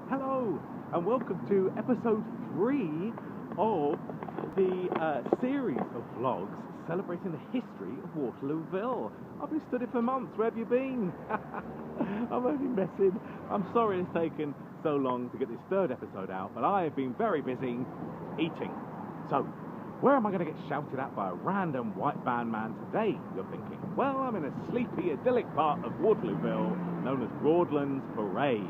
Hello, and welcome to episode 3 of the series of vlogs celebrating the history of Waterlooville. I've been studying for months. Where have you been? I'm only messing. I'm sorry it's taken so long to get this third episode out, but I have been very busy eating. So, where am I going to get shouted at by a random white band man today, you're thinking? Well, I'm in a sleepy, idyllic part of Waterlooville known as Broadlands Parade.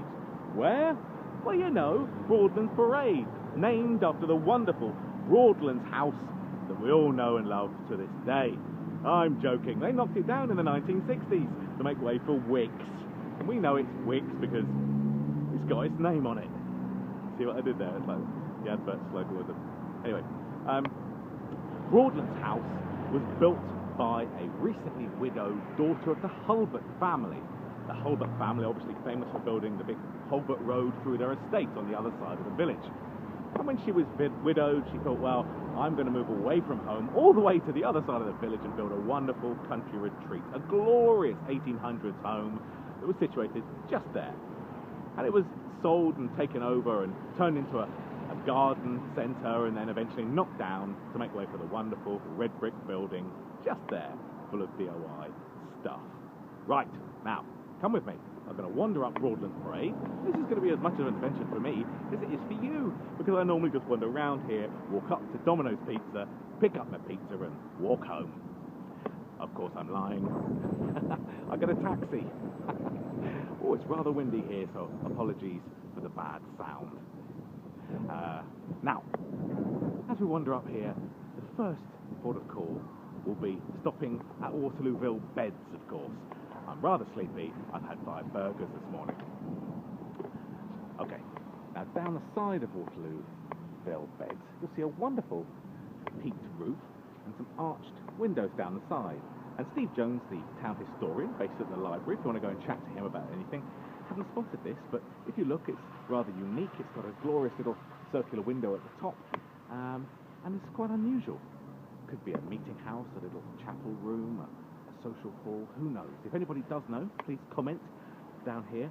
Where? Well, you know, Broadlands Parade, named after the wonderful Broadlands house that we all know and love to this day. I'm joking. They knocked it down in the 1960s to make way for Wickes. And we know it's Wickes because it's got its name on it. See what I did there? It's like the advert slogan with them. Anyway, Broadlands house was built by a recently widowed daughter of the Hulbert family. The Hulbert family, obviously famous for building the big Hulbert Road through their estate on the other side of the village. And when she was widowed, she thought, well, I'm going to move away from home all the way to the other side of the village and build a wonderful country retreat, a glorious 1800s home that was situated just there. And it was sold and taken over and turned into a garden centre and then eventually knocked down to make way for the wonderful red brick building just there, full of DIY stuff. Right, now, come with me. I'm going to wander up Broadlands Parade. This is going to be as much of an adventure for me as it is for you, because I normally just wander around here, walk up to Domino's Pizza, pick up my pizza and walk home. Of course, I'm lying. I got a taxi. Oh, it's rather windy here, so apologies for the bad sound. Now, as we wander up here, the first port of call will be stopping at Waterlooville Beds, of course. I'm rather sleepy. I've had 5 burgers this morning. Okay, now down the side of Waterlooville Beds, you'll see a wonderful peaked roof and some arched windows down the side. And Steve Jones, the town historian based at the library, if you want to go and chat to him about anything, haven't spotted this, but if you look, it's rather unique. It's got a glorious little circular window at the top, and it's quite unusual. Could be a meeting house, a little chapel room, a social hall, who knows? If anybody does know, please comment down here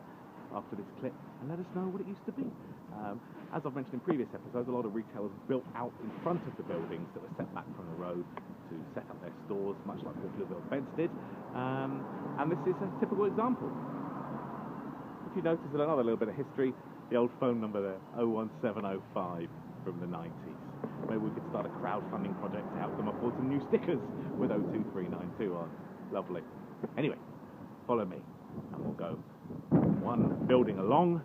after this clip and let us know what it used to be. As I've mentioned in previous episodes, a lot of retailers built out in front of the buildings that were set back from the road to set up their stores, much like Waterlooville Beds did, and this is a typical example. If you notice another little bit of history, the old phone number there, 01705 from the 90s. Maybe we could start a crowdfunding project to help them afford some new stickers with 02392 on. Lovely. Anyway, follow me and we'll go one building along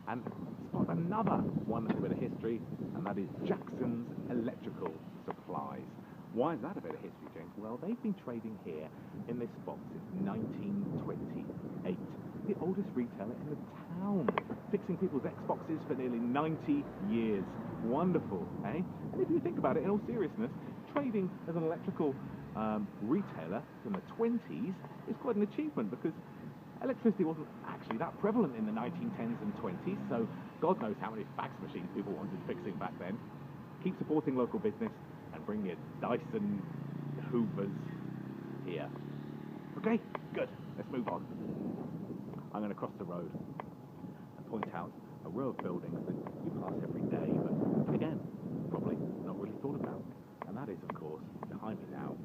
and spot another wonderful bit of history, and that is Jackson's Electrical Supplies. Why is that a bit of history, James? Well, they've been trading here in this spot since 1928. The oldest retailer in the town, fixing people's Xboxes for nearly 90 years. Wonderful, eh? And if you think about it, in all seriousness, trading as an electrical retailer in the 20s is quite an achievement, because electricity wasn't actually that prevalent in the 1910s and 20s, so God knows how many fax machines people wanted fixing back then. Keep supporting local business and bring your Dyson Hoovers here. Okay, good. Let's move on. I'm going to cross the road and point out a row of buildings that you pass every day, but again, probably not really thought about. And that is, of course, behind me now,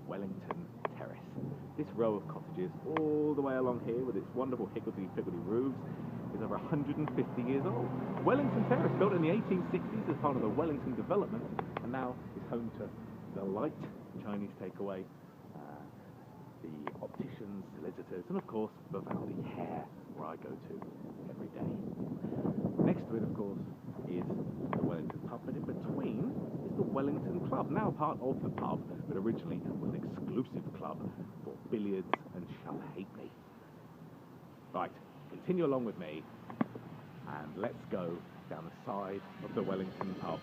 Wellington Terrace. This row of cottages all the way along here with its wonderful higgledy-piggledy roofs is over 150 years old. Wellington Terrace, built in the 1860s as part of the Wellington development, and now is home to the Light Chinese takeaway, the opticians, solicitors, and of course, Vivaldi Hair, where I go to every day. Next to it, of course, is the Wellington pub, but in between is the Wellington Club, now part of the pub, but originally was an exclusive club for billiards and shall hate me. Right, continue along with me, and let's go down the side of the Wellington pub.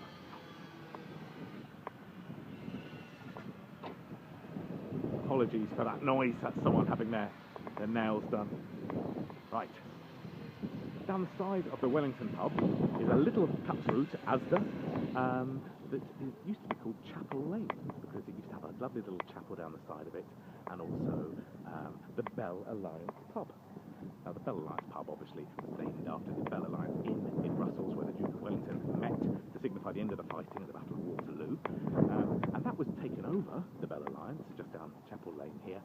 Apologies for that noise, that's someone having their nails done. Right. Down the side of the Wellington pub is a little cut through to Asda that used to be called Chapel Lane, because it used to have a lovely little chapel down the side of it, and also the Bell Alliance pub. Now, the Bell Alliance pub, obviously, was named after the Bell Alliance Inn fighting at the Battle of Waterloo, and that was taken over, the Bell Alliance, just down Chapel Lane here,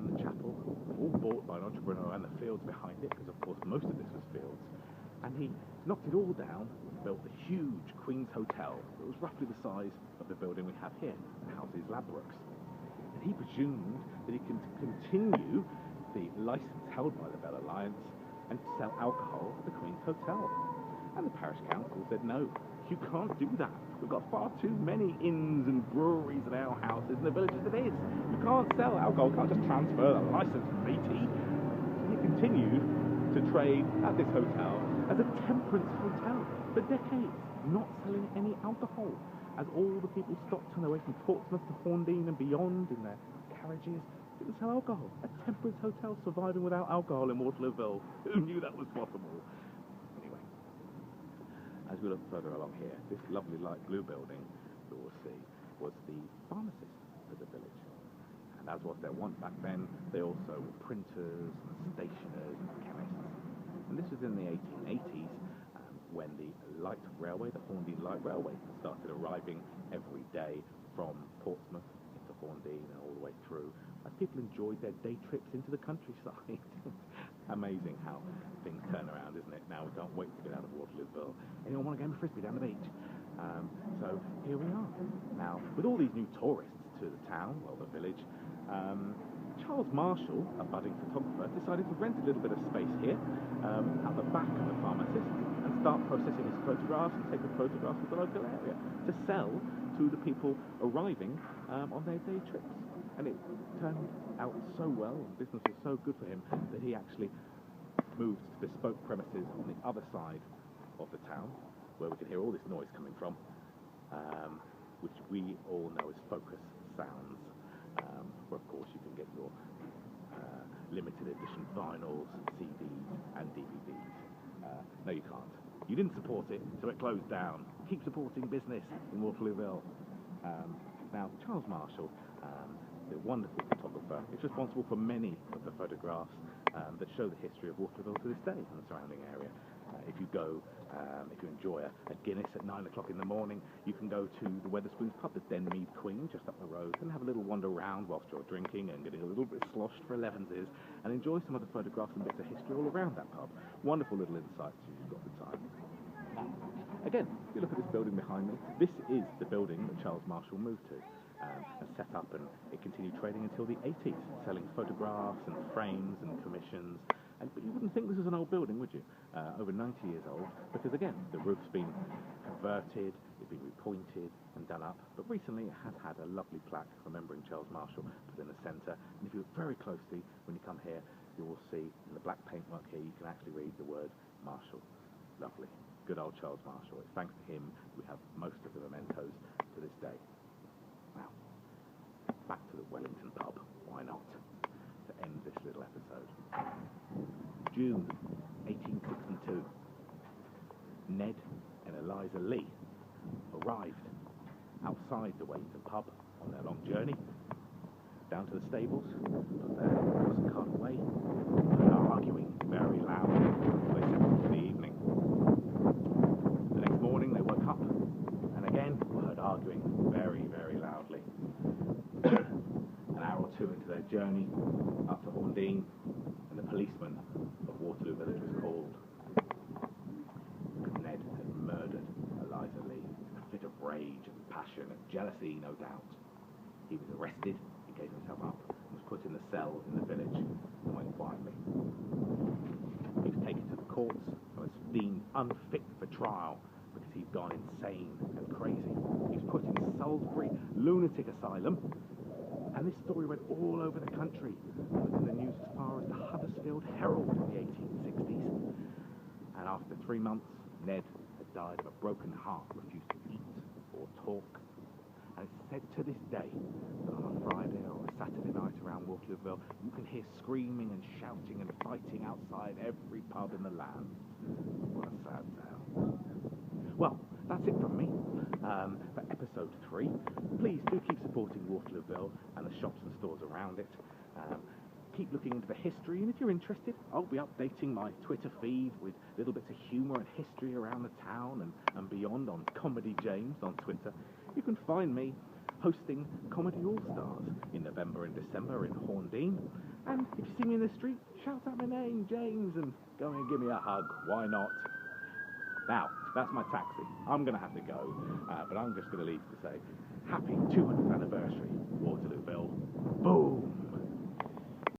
and the chapel, all bought by an entrepreneur, and the fields behind it, because of course most of this was fields, and he knocked it all down, built the huge Queen's Hotel that was roughly the size of the building we have here, that houses Ladbrokes. And he presumed that he could continue the license held by the Bell Alliance and sell alcohol at the Queen's Hotel. And the parish council said, no, you can't do that. We've got far too many inns and breweries and alehouses in the village as it is. You can't sell alcohol, you can't just transfer the license, matey. So he continued to trade at this hotel as a temperance hotel for decades, not selling any alcohol. As all the people stopped on their way from Portsmouth to Horndean and beyond in their carriages, didn't sell alcohol. A temperance hotel surviving without alcohol in Waterlooville. Who knew that was possible? Anyway, as we look further along here, this lovely light blue building that we'll see was the pharmacist for the village. And as was their wont back then, they also were printers and stationers and chemists. And this was in the 1880s, when the light railway, the Horndean Light Railway, started arriving every day from Portsmouth into Horndean and all the way through, as people enjoyed their day trips into the countryside. Amazing how things turn around, isn't it? Now we can't wait to get out of Waterlooville. Anyone want a game of frisbee down the beach? So here we are. Now, with all these new tourists to the town, well, the village, Charles Marshall, a budding photographer, decided to rent a little bit of space here at the back of the pharmacist and start processing his photographs and taking photographs of the local area to sell to the people arriving on their day trips. And it turned out so well, and business was so good for him, that he actually moved to bespoke premises on the other side of the town, where we can hear all this noise coming from, which we all know as Focus Sounds, where of course you can get your limited edition vinyls, CDs and DVDs. No, you can't. You didn't support it, so it closed down. Keep supporting business in Waterlooville. Now, Charles Marshall, the wonderful photographer, is responsible for many of the photographs that show the history of Waterlooville to this day and the surrounding area. If you go, if you enjoy a Guinness at 9 o'clock in the morning, you can go to the Wetherspoons pub, the Denmead Queen, just up the road, and have a little wander around whilst you're drinking and getting a little bit sloshed for 11s, and enjoy some of the photographs and bits of history all around that pub. Wonderful little insights if you've got the time. Again, if you look at this building behind me, this is the building that Charles Marshall moved to and set up, and it continued trading until the 80s, selling photographs and frames and commissions. But you wouldn't think this is an old building, would you? Over 90 years old, because again, the roof's been converted, it's been repointed and done up, but recently it has had a lovely plaque remembering Charles Marshall put in the centre. And if you look very closely when you come here, you will see in the black paintwork here, you can actually read the word Marshall. Lovely. Good old Charles Marshall. It's thanks to him we have most of the mementos to this day. Now, back to the Wellington pub. Why not? To end this little episode. June 1862. Ned and Eliza Lee arrived outside the Wellington pub on their long journey down to the stables, put their horse and cart away, and are arguing very loud. They settled for the evening. The next morning they woke up and again were heard arguing very, very loudly. An hour or two into their journey up to Horndean, and the policeman of Waterloo Village was called. Because Ned had murdered Eliza Lee in a fit of rage and passion and jealousy, no doubt. He was arrested, he gave himself up, and was put in the cell in the village and went quietly. He was taken to the courts and was deemed unfit for trial because he'd gone insane and crazy. He was put in Salisbury Lunatic Asylum, and this story went all over the country. It was in the news as far as the Huddersfield Herald in the 1860s. And after 3 months, Ned had died of a broken heart, refused to eat or talk. And it's said to this day that on a Friday or a Saturday night around Waterlooville, you can hear screaming and shouting and fighting outside every pub in the land. What a sad tale. Well, that's it from me for episode 3. Please do keep supporting Waterlooville and the shops and stores around it. keep looking into the history, and if you're interested, I'll be updating my Twitter feed with little bits of humour and history around the town and beyond on Comedy James on Twitter. You can find me hosting Comedy All-Stars in November and December in Horndean. And if you see me in the street, shout out my name, James, and go and give me a hug. Why not? Now, that's my taxi. I'm going to have to go, but I'm just going to leave to say, happy 200th anniversary, Waterlooville. Boom!